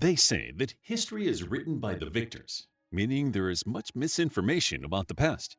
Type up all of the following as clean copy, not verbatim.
They say that history is written by the victors, meaning there is much misinformation about the past.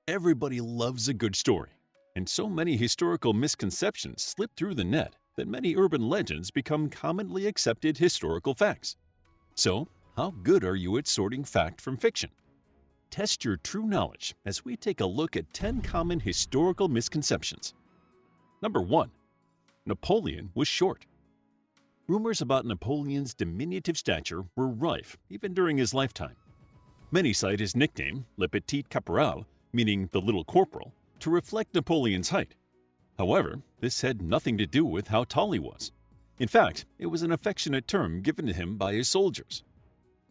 Everybody loves a good story, and so many historical misconceptions slip through the net that many urban legends become commonly accepted historical facts. So, how good are you at sorting fact from fiction? Test your true knowledge as we take a look at 10 common historical misconceptions. Number 1. Napoleon was short. Rumors about Napoleon's diminutive stature were rife even during his lifetime. Many cite his nickname, Le Petit Caporal, meaning the little corporal, to reflect Napoleon's height. However, this had nothing to do with how tall he was. In fact, it was an affectionate term given to him by his soldiers.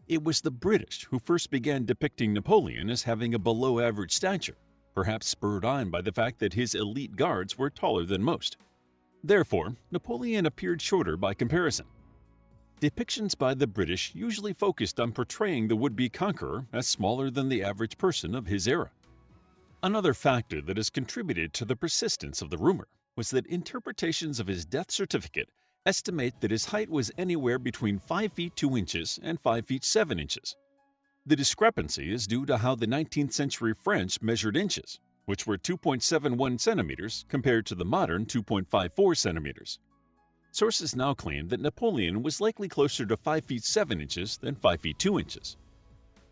It was the British who first began depicting Napoleon as having a below-average stature, perhaps spurred on by the fact that his elite guards were taller than most. Therefore, Napoleon appeared shorter by comparison. Depictions by the British usually focused on portraying the would-be conqueror as smaller than the average person of his era. Another factor that has contributed to the persistence of the rumor was that interpretations of his death certificate estimate that his height was anywhere between 5 feet 2 inches and 5 feet 7 inches. The discrepancy is due to how the 19th century French measured inches, which were 2.71 centimeters compared to the modern 2.54 centimeters. Sources now claim that Napoleon was likely closer to 5 feet 7 inches than 5 feet 2 inches.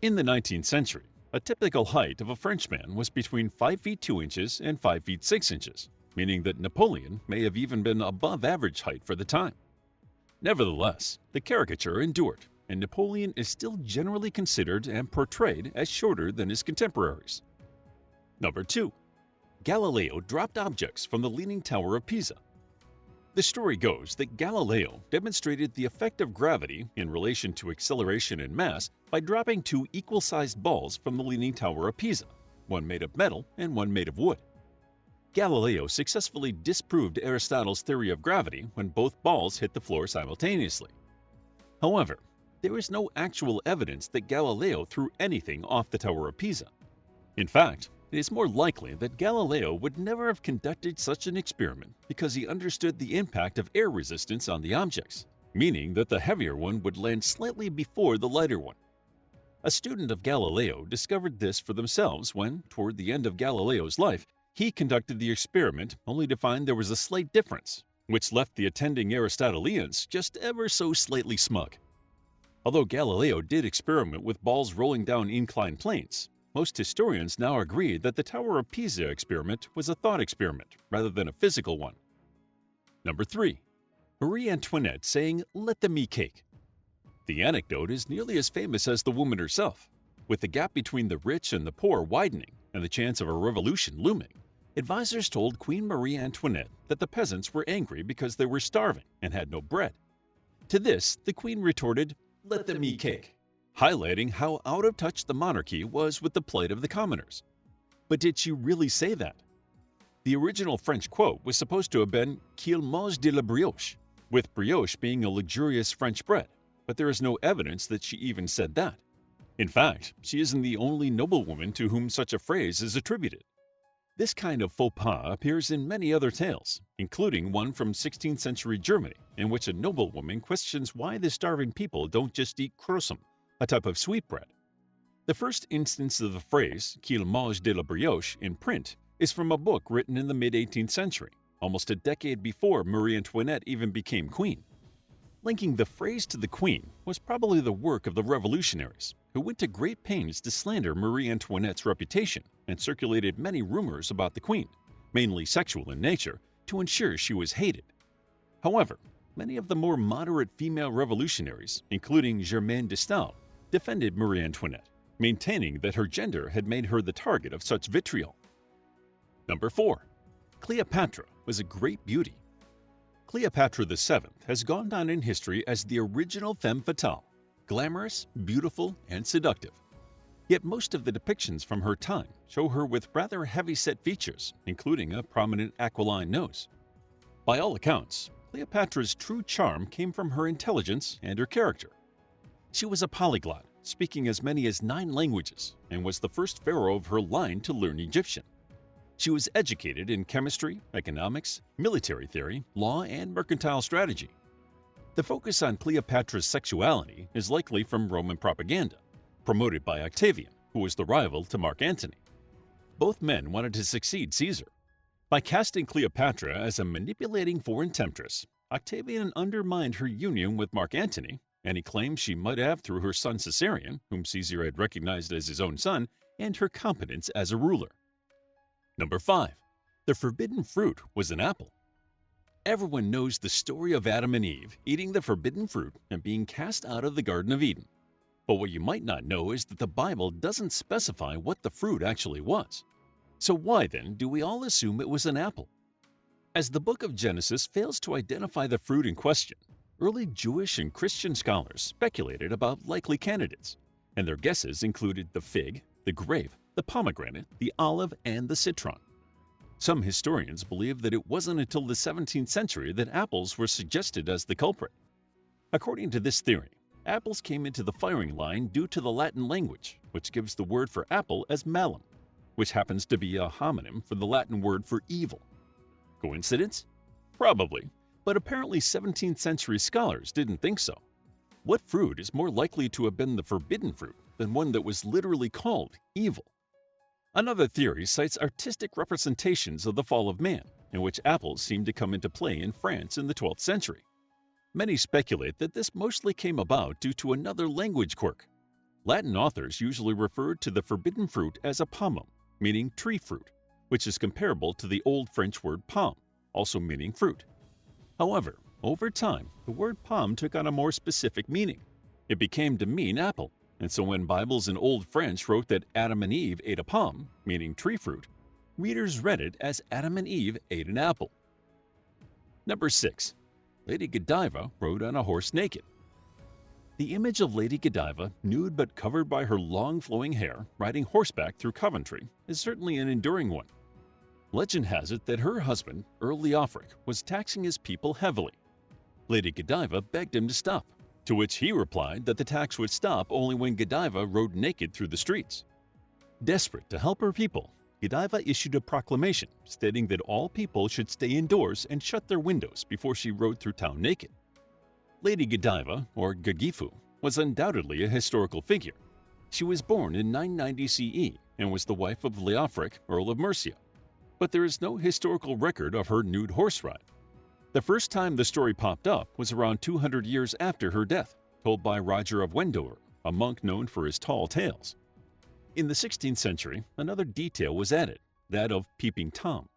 In the 19th century, a typical height of a Frenchman was between 5 feet 2 inches and 5 feet 6 inches, meaning that Napoleon may have even been above average height for the time. Nevertheless, the caricature endured, and Napoleon is still generally considered and portrayed as shorter than his contemporaries. Number 2. Galileo dropped objects from the Leaning Tower of Pisa. The story goes that Galileo demonstrated the effect of gravity in relation to acceleration and mass by dropping two equal-sized balls from the Leaning Tower of Pisa, one made of metal and one made of wood. Galileo successfully disproved Aristotle's theory of gravity when both balls hit the floor simultaneously. However, there is no actual evidence that Galileo threw anything off the Tower of Pisa. In fact, it is more likely that Galileo would never have conducted such an experiment because he understood the impact of air resistance on the objects, meaning that the heavier one would land slightly before the lighter one. A student of Galileo discovered this for themselves when, toward the end of Galileo's life, he conducted the experiment only to find there was a slight difference, which left the attending Aristotelians just ever so slightly smug. Although Galileo did experiment with balls rolling down inclined planes, most historians now agree that the Tower of Pisa experiment was a thought experiment rather than a physical one. Number 3. Marie Antoinette saying, "Let them eat cake." The anecdote is nearly as famous as the woman herself. With the gap between the rich and the poor widening and the chance of a revolution looming, advisors told Queen Marie Antoinette that the peasants were angry because they were starving and had no bread. To this, the queen retorted, "Let them eat cake," highlighting how out of touch the monarchy was with the plight of the commoners. But did she really say that? The original French quote was supposed to have been "qu'ils mangent de la brioche," with brioche being a luxurious French bread, but there is no evidence that she even said that. In fact, she isn't the only noblewoman to whom such a phrase is attributed. This kind of faux pas appears in many other tales, including one from 16th century Germany, in which a noblewoman questions why the starving people don't just eat croissant, a type of sweetbread. The first instance of the phrase "qu'ils mangent de la brioche" in print is from a book written in the mid-18th century, almost a decade before Marie Antoinette even became queen. Linking the phrase to the queen was probably the work of the revolutionaries, who went to great pains to slander Marie Antoinette's reputation and circulated many rumors about the queen, mainly sexual in nature, to ensure she was hated. However, many of the more moderate female revolutionaries, including Germaine de Staël, defended Marie Antoinette, maintaining that her gender had made her the target of such vitriol. Number 4. Cleopatra was a great beauty. Cleopatra VII has gone down in history as the original femme fatale, glamorous, beautiful, and seductive. Yet most of the depictions from her time show her with rather heavy-set features, including a prominent aquiline nose. By all accounts, Cleopatra's true charm came from her intelligence and her character. She was a polyglot, speaking as many as 9 languages, and was the first pharaoh of her line to learn Egyptian. She was educated in chemistry, economics, military theory, law, and mercantile strategy. The focus on Cleopatra's sexuality is likely from Roman propaganda, promoted by Octavian, who was the rival to Mark Antony. Both men wanted to succeed Caesar. By casting Cleopatra as a manipulating foreign temptress, Octavian undermined her union with Mark Antony, and he claimed she might have through her son Caesarion, whom Caesar had recognized as his own son, and her competence as a ruler. Number 5. The forbidden fruit was an apple. Everyone knows the story of Adam and Eve eating the forbidden fruit and being cast out of the Garden of Eden. But what you might not know is that the Bible doesn't specify what the fruit actually was. So why then do we all assume it was an apple? As the book of Genesis fails to identify the fruit in question, early Jewish and Christian scholars speculated about likely candidates, and their guesses included the fig, the grape, the pomegranate, the olive, and the citron. Some historians believe that it wasn't until the 17th century that apples were suggested as the culprit. According to this theory, apples came into the firing line due to the Latin language, which gives the word for apple as malum, which happens to be a homonym for the Latin word for evil. Coincidence? Probably, but apparently 17th century scholars didn't think so. What fruit is more likely to have been the forbidden fruit than one that was literally called evil? Another theory cites artistic representations of the fall of man, in which apples seem to come into play in France in the 12th century. Many speculate that this mostly came about due to another language quirk. Latin authors usually referred to the forbidden fruit as a pomum, meaning tree fruit, which is comparable to the Old French word pomme, also meaning fruit. However, over time, the word pomme took on a more specific meaning. It became to mean apple, and so when Bibles in Old French wrote that Adam and Eve ate a pomme, meaning tree fruit, readers read it as Adam and Eve ate an apple. Number 6. Lady Godiva rode on a horse naked. The image of Lady Godiva, nude but covered by her long flowing hair, riding horseback through Coventry, is certainly an enduring one. Legend has it that her husband, Earl Leofric, was taxing his people heavily. Lady Godiva begged him to stop, to which he replied that the tax would stop only when Godiva rode naked through the streets. Desperate to help her people, Godiva issued a proclamation stating that all people should stay indoors and shut their windows before she rode through town naked. Lady Godiva, or Gagifu, was undoubtedly a historical figure. She was born in 990 CE and was the wife of Leofric, Earl of Mercia. But there is no historical record of her nude horse ride. The first time the story popped up was around 200 years after her death, told by Roger of Wendover, a monk known for his tall tales. In the 16th century, another detail was added, that of Peeping Tom.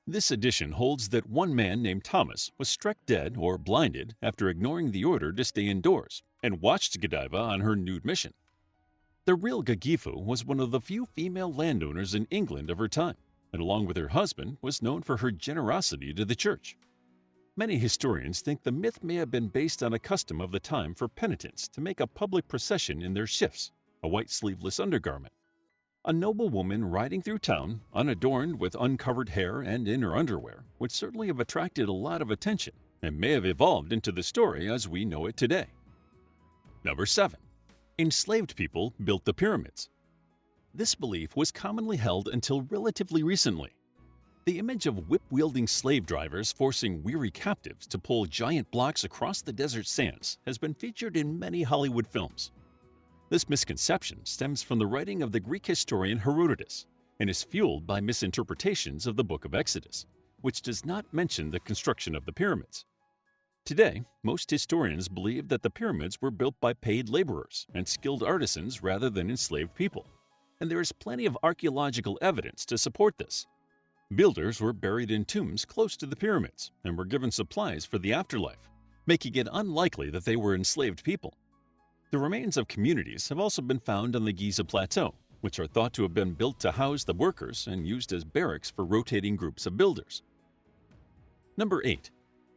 This addition holds that one man named Thomas was struck dead or blinded after ignoring the order to stay indoors and watched Godiva on her nude mission. The real Gagifu was one of the few female landowners in England of her time, and along with her husband was known for her generosity to the church. Many historians think the myth may have been based on a custom of the time for penitents to make a public procession in their shifts, a white sleeveless undergarment. A noble woman riding through town, unadorned with uncovered hair and in her underwear, would certainly have attracted a lot of attention and may have evolved into the story as we know it today. Number 7. Enslaved people built the pyramids. This belief was commonly held until relatively recently. The image of whip-wielding slave drivers forcing weary captives to pull giant blocks across the desert sands has been featured in many Hollywood films. This misconception stems from the writing of the Greek historian Herodotus and is fueled by misinterpretations of the Book of Exodus, which does not mention the construction of the pyramids. Today, most historians believe that the pyramids were built by paid laborers and skilled artisans rather than enslaved people, and there is plenty of archaeological evidence to support this. Builders were buried in tombs close to the pyramids and were given supplies for the afterlife, making it unlikely that they were enslaved people. The remains of communities have also been found on the Giza Plateau, which are thought to have been built to house the workers and used as barracks for rotating groups of builders. Number 8.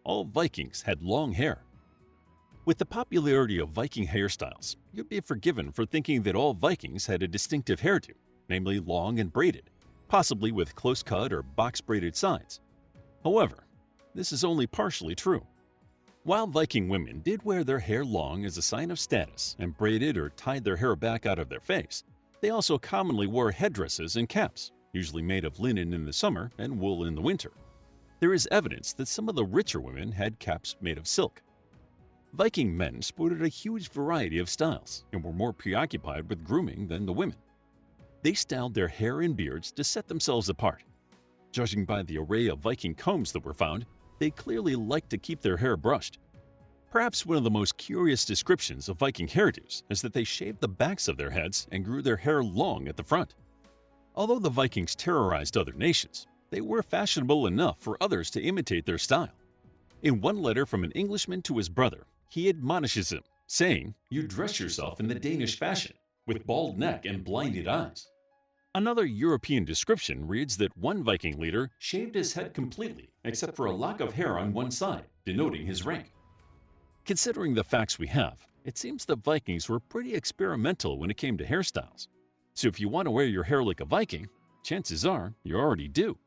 All Vikings had long hair. With the popularity of Viking hairstyles, you'd be forgiven for thinking that all Vikings had a distinctive hairdo, namely long and braided, possibly with close-cut or box-braided sides. However, this is only partially true. While Viking women did wear their hair long as a sign of status and braided or tied their hair back out of their face, they also commonly wore headdresses and caps, usually made of linen in the summer and wool in the winter. There is evidence that some of the richer women had caps made of silk. Viking men sported a huge variety of styles and were more preoccupied with grooming than the women. They styled their hair and beards to set themselves apart. Judging by the array of Viking combs that were found, they clearly liked to keep their hair brushed. Perhaps one of the most curious descriptions of Viking hairdos is that they shaved the backs of their heads and grew their hair long at the front. Although the Vikings terrorized other nations, they were fashionable enough for others to imitate their style. In one letter from an Englishman to his brother, he admonishes him, saying, "You dress yourself in the Danish fashion, with bald neck and blinded eyes." Another European description reads that one Viking leader shaved his head completely except for a lock of hair on one side, denoting his rank. Considering the facts we have, it seems the Vikings were pretty experimental when it came to hairstyles. So if you want to wear your hair like a Viking, chances are you already do.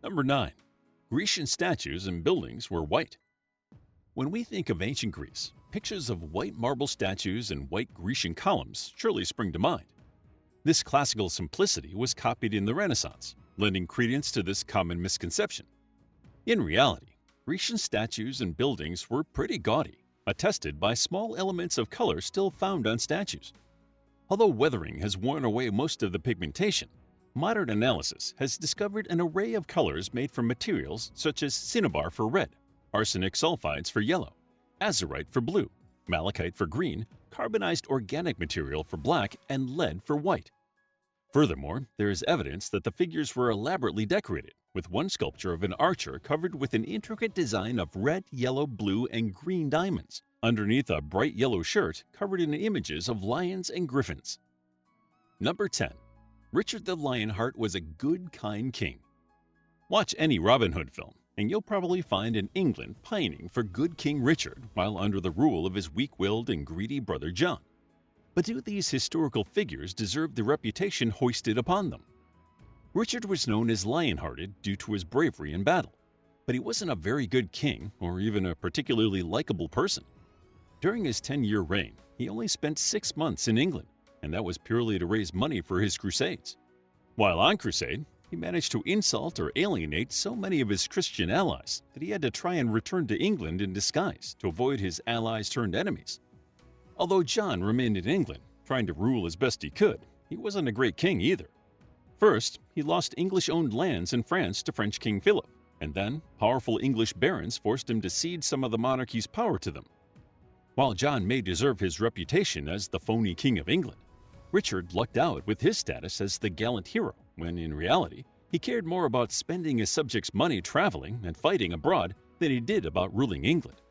Number 9. Grecian statues and buildings were white. When we think of ancient Greece, pictures of white marble statues and white Grecian columns surely spring to mind. This classical simplicity was copied in the Renaissance, lending credence to this common misconception. In reality, Grecian statues and buildings were pretty gaudy, attested by small elements of color still found on statues. Although weathering has worn away most of the pigmentation, modern analysis has discovered an array of colors made from materials such as cinnabar for red, arsenic sulfides for yellow, azurite for blue, malachite for green, carbonized organic material for black, and lead for white. Furthermore, there is evidence that the figures were elaborately decorated, with one sculpture of an archer covered with an intricate design of red, yellow, blue, and green diamonds, underneath a bright yellow shirt covered in images of lions and griffins. Number 10. Richard the Lionheart was a good, kind king. Watch any Robin Hood film, and you'll probably find an England pining for good King Richard while under the rule of his weak-willed and greedy brother John. But do these historical figures deserve the reputation hoisted upon them? Richard was known as Lionhearted due to his bravery in battle, but he wasn't a very good king or even a particularly likable person. During his 10-year reign, he only spent 6 months in England, and that was purely to raise money for his crusades. While on crusade, he managed to insult or alienate so many of his Christian allies that he had to try and return to England in disguise to avoid his allies turned enemies. Although John remained in England, trying to rule as best he could, he wasn't a great king either. First, he lost English-owned lands in France to French King Philip, and then powerful English barons forced him to cede some of the monarchy's power to them. While John may deserve his reputation as the phony King of England, Richard lucked out with his status as the gallant hero, when in reality, he cared more about spending his subjects' money traveling and fighting abroad than he did about ruling England.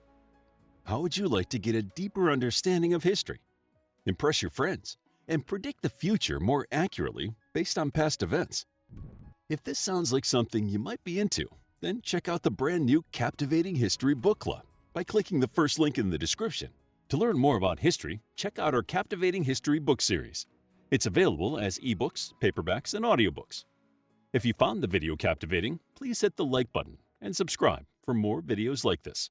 How would you like to get a deeper understanding of history, impress your friends, and predict the future more accurately based on past events? If this sounds like something you might be into, then check out the brand new Captivating History Book Club by clicking the first link in the description. To learn more about history, check out our Captivating History book series. It's available as ebooks, paperbacks, and audiobooks. If you found the video captivating, please hit the like button and subscribe for more videos like this.